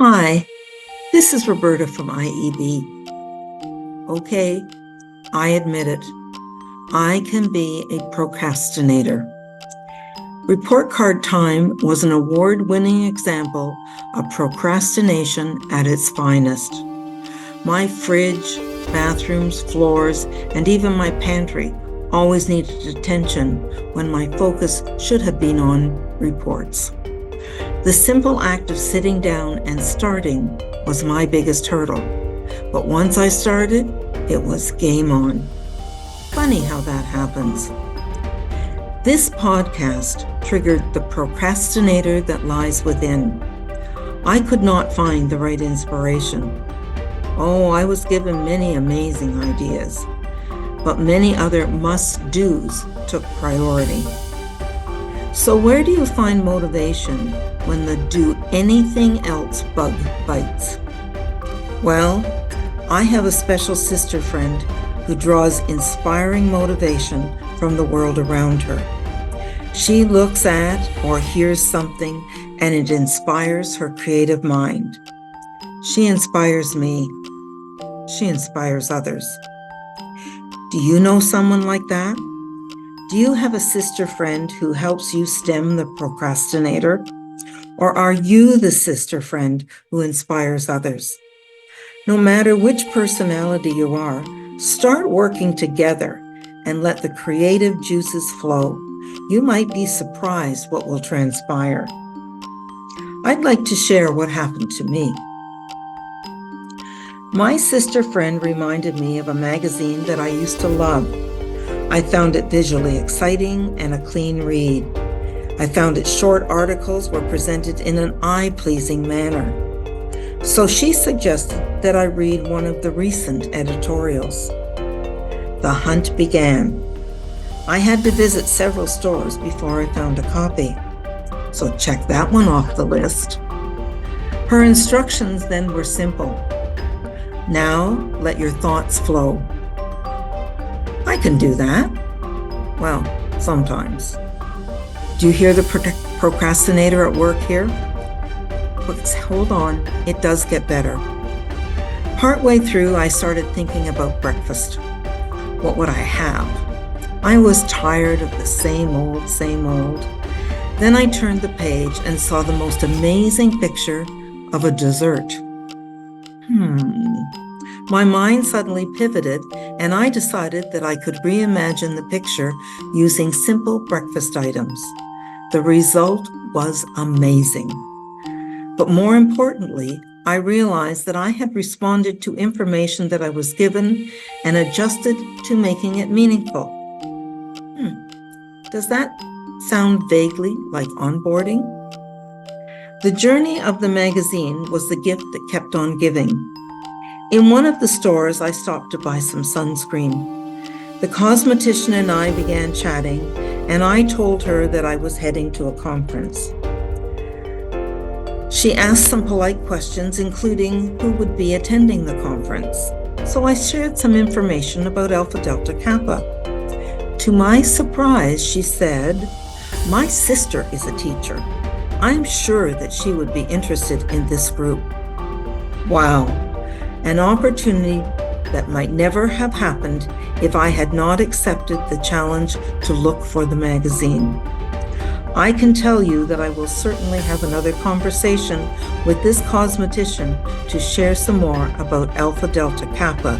Hi, this is Roberta from IEB. Okay, I admit it. I can be a procrastinator. Report card time was an award-winning example of procrastination at its finest. My fridge, bathrooms, floors, and even my pantry always needed attention when my focus should have been on reports. The simple act of sitting down and starting was my biggest hurdle. But once I started, it was game on. Funny how that happens. This podcast triggered the procrastinator that lies within. I could not find the right inspiration. Oh, I was given many amazing ideas, but many other must-dos took priority. So where do you find motivation when the do anything else bug bites? Well, I have a special sister friend who draws inspiring motivation from the world around her. She looks at or hears something and it inspires her creative mind. She inspires me. She inspires others. Do you know someone like that? Do you have a sister friend who helps you stem the procrastinator? Or are you the sister friend who inspires others? No matter which personality you are, start working together and let the creative juices flow. You might be surprised what will transpire. I'd like to share what happened to me. My sister friend reminded me of a magazine that I used to love. I found it visually exciting and a clean read. I found its short articles were presented in an eye-pleasing manner. So she suggested that I read one of the recent editorials. The hunt began. I had to visit several stores before I found a copy. So check that one off the list. Her instructions then were simple. Now let your thoughts flow. I can do that. Well, sometimes. Do you hear the procrastinator at work here? But hold on, it does get better. Partway through, I started thinking about breakfast. What would I have? I was tired of the same old. Then I turned the page and saw the most amazing picture of a dessert. My mind suddenly pivoted and I decided that I could reimagine the picture using simple breakfast items. The result was amazing. But more importantly, I realized that I had responded to information that I was given and adjusted to making it meaningful. Does that sound vaguely like onboarding? The journey of the magazine was the gift that kept on giving. In one of the stores, I stopped to buy some sunscreen. The cosmetician and I began chatting, and I told her that I was heading to a conference. She asked some polite questions, including who would be attending the conference. So I shared some information about Alpha Delta Kappa. To my surprise, she said, "My sister is a teacher. I'm sure that she would be interested in this group." Wow, an opportunity that might never have happened if I had not accepted the challenge to look for the magazine. I can tell you that I will certainly have another conversation with this cosmetician to share some more about Alpha Delta Kappa,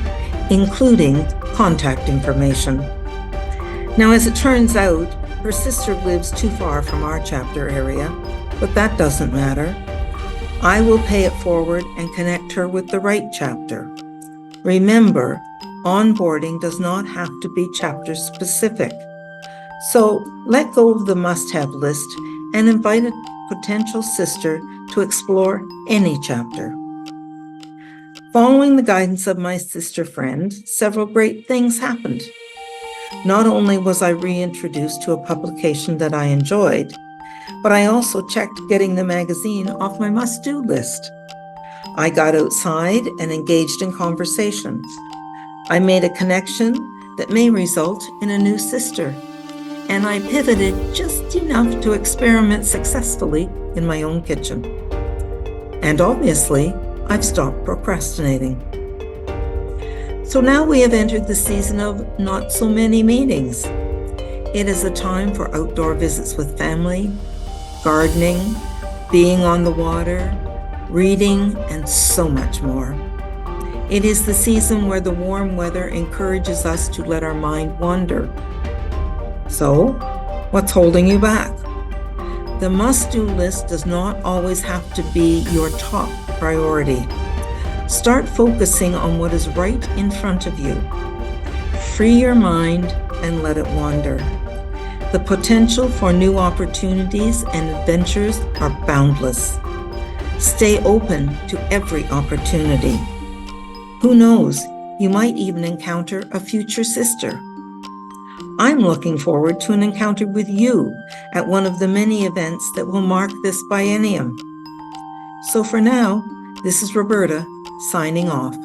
including contact information. Now, as it turns out, her sister lives too far from our chapter area, but that doesn't matter. I will pay it forward and connect her with the right chapter. Remember, onboarding does not have to be chapter specific. So let go of the must-have list and invite a potential sister to explore any chapter. Following the guidance of my sister friend, several great things happened. Not only was I reintroduced to a publication that I enjoyed, but I also checked getting the magazine off my must-do list. I got outside and engaged in conversations. I made a connection that may result in a new sister. And I pivoted just enough to experiment successfully in my own kitchen. And obviously, I've stopped procrastinating. So now we have entered the season of not so many meetings. It is a time for outdoor visits with family, gardening, being on the water, reading, and so much more. It is the season where the warm weather encourages us to let our mind wander. So, what's holding you back? The must-do list does not always have to be your top priority. Start focusing on what is right in front of you. Free your mind and let it wander. The potential for new opportunities and adventures are boundless. Stay open to every opportunity. Who knows, you might even encounter a future sister. I'm looking forward to an encounter with you at one of the many events that will mark this biennium. So for now, this is Roberta signing off.